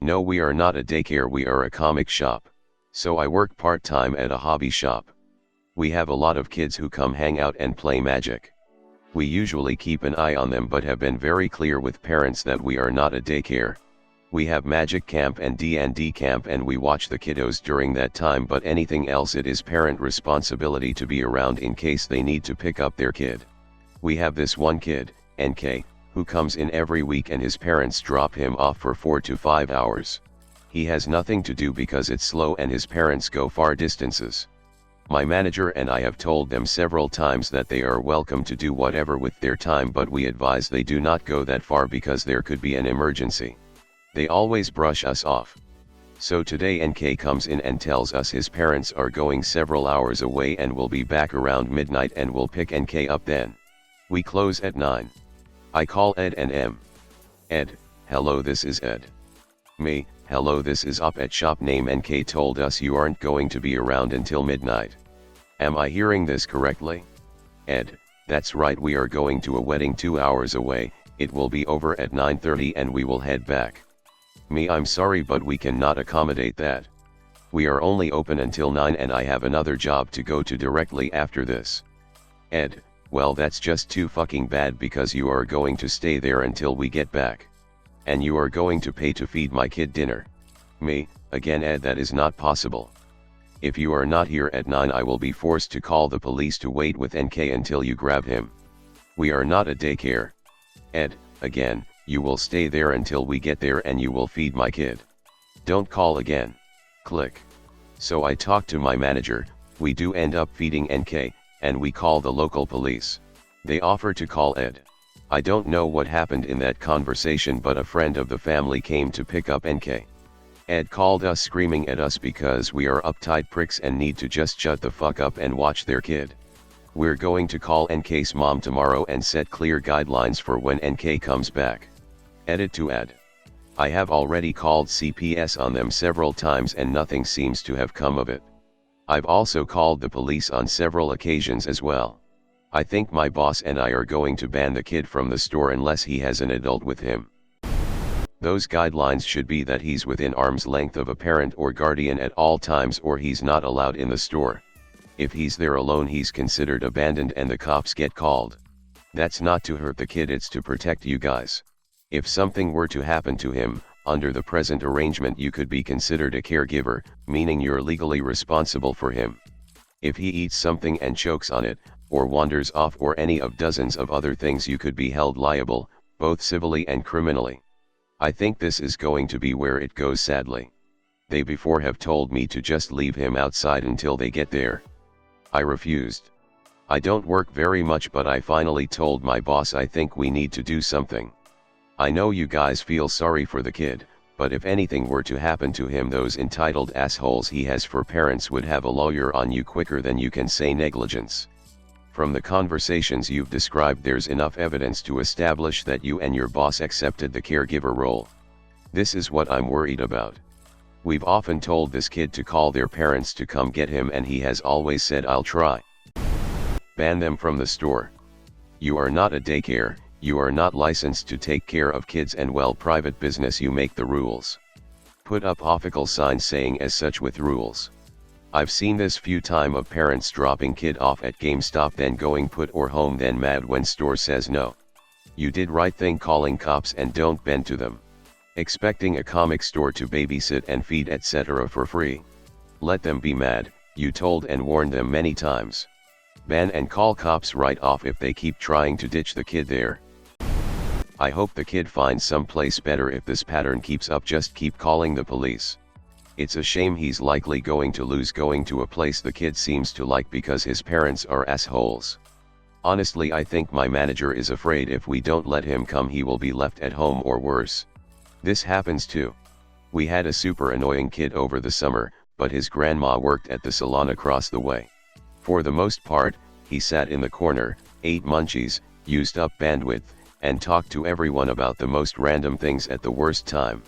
No, we are not a daycare, we are a comic shop. So I work part-time at a hobby shop. We have a lot of kids who come hang out and play magic. We usually keep an eye on them but have been very clear with parents that we are not a daycare. We have magic camp and D&D camp and we watch the kiddos during that time, but anything else it is parent responsibility to be around in case they need to pick up their kid. We have this one kid, NK, who comes in every week and his parents drop him off for 4 to 5 hours. He has nothing to do because it's slow and his parents go far distances. My manager and I have told them several times that they are welcome to do whatever with their time, but we advise they do not go that far because there could be an emergency. They always brush us off. So today NK comes in and tells us his parents are going several hours away and will be back around midnight and will pick NK up then. We close at 9. I call Ed and M. Ed, hello, this is Ed. Me, hello, this is Op at shop. Name NK told us you aren't going to be around until midnight. Am I hearing this correctly? Ed, that's right, we are going to a wedding 2 hours away, it will be over at 9:30 and we will head back. Me, I'm sorry but we cannot accommodate that. We are only open until 9 and I have another job to go to directly after this. Ed, well that's just too fucking bad because you are going to stay there until we get back. And you are going to pay to feed my kid dinner. Me, again Ed, that is not possible. If you are not here at 9 I will be forced to call the police to wait with NK until you grab him. We are not a daycare. Ed, again, you will stay there until we get there and you will feed my kid. Don't call again. Click. So I talk to my manager, we do end up feeding NK, and we call the local police. They offer to call Ed. I don't know what happened in that conversation but a friend of the family came to pick up NK. Ed called us screaming at us because we are uptight pricks and need to just shut the fuck up and watch their kid. We're going to call NK's mom tomorrow and set clear guidelines for when NK comes back. Edit to Ed. I have already called CPS on them several times and nothing seems to have come of it. I've also called the police on several occasions as well. I think my boss and I are going to ban the kid from the store unless he has an adult with him. Those guidelines should be that he's within arm's length of a parent or guardian at all times or he's not allowed in the store. If he's there alone he's considered abandoned and the cops get called. That's not to hurt the kid, it's to protect you guys. If something were to happen to him, under the present arrangement you could be considered a caregiver, meaning you're legally responsible for him. If he eats something and chokes on it, or wanders off or any of dozens of other things you could be held liable, both civilly and criminally. I think this is going to be where it goes sadly. They before have told me to just leave him outside until they get there. I refused. I don't work very much but I finally told my boss I think we need to do something. I know you guys feel sorry for the kid, but if anything were to happen to him those entitled assholes he has for parents would have a lawyer on you quicker than you can say negligence. From the conversations you've described there's enough evidence to establish that you and your boss accepted the caregiver role. This is what I'm worried about. We've often told this kid to call their parents to come get him and he has always said I'll try. Ban them from the store. You are not a daycare. You are not licensed to take care of kids and well private business you make the rules. Put up official signs saying as such with rules. I've seen this few time of parents dropping kid off at GameStop then going put or home then mad when store says no. You did right thing calling cops and don't bend to them. Expecting a comic store to babysit and feed etc. for free. Let them be mad, you told and warned them many times. Ban and call cops right off if they keep trying to ditch the kid there. I hope the kid finds some place better if this pattern keeps up, just keep calling the police. It's a shame he's likely going to lose going to a place the kid seems to like because his parents are assholes. Honestly I think my manager is afraid if we don't let him come he will be left at home or worse. This happens too. We had a super annoying kid over the summer, but his grandma worked at the salon across the way. For the most part, he sat in the corner, ate munchies, used up bandwidth, and talked to everyone about the most random things at the worst time.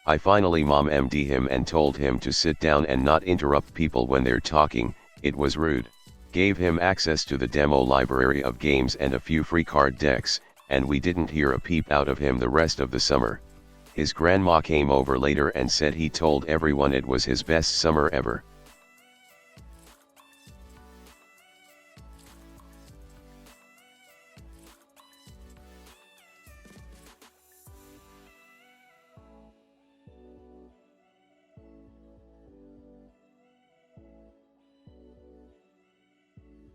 I finally mom MD him and told him to sit down and not interrupt people when they're talking, it was rude. Gave him access to the demo library of games and a few free card decks, and we didn't hear a peep out of him the rest of the summer. His grandma came over later and said he told everyone it was his best summer ever.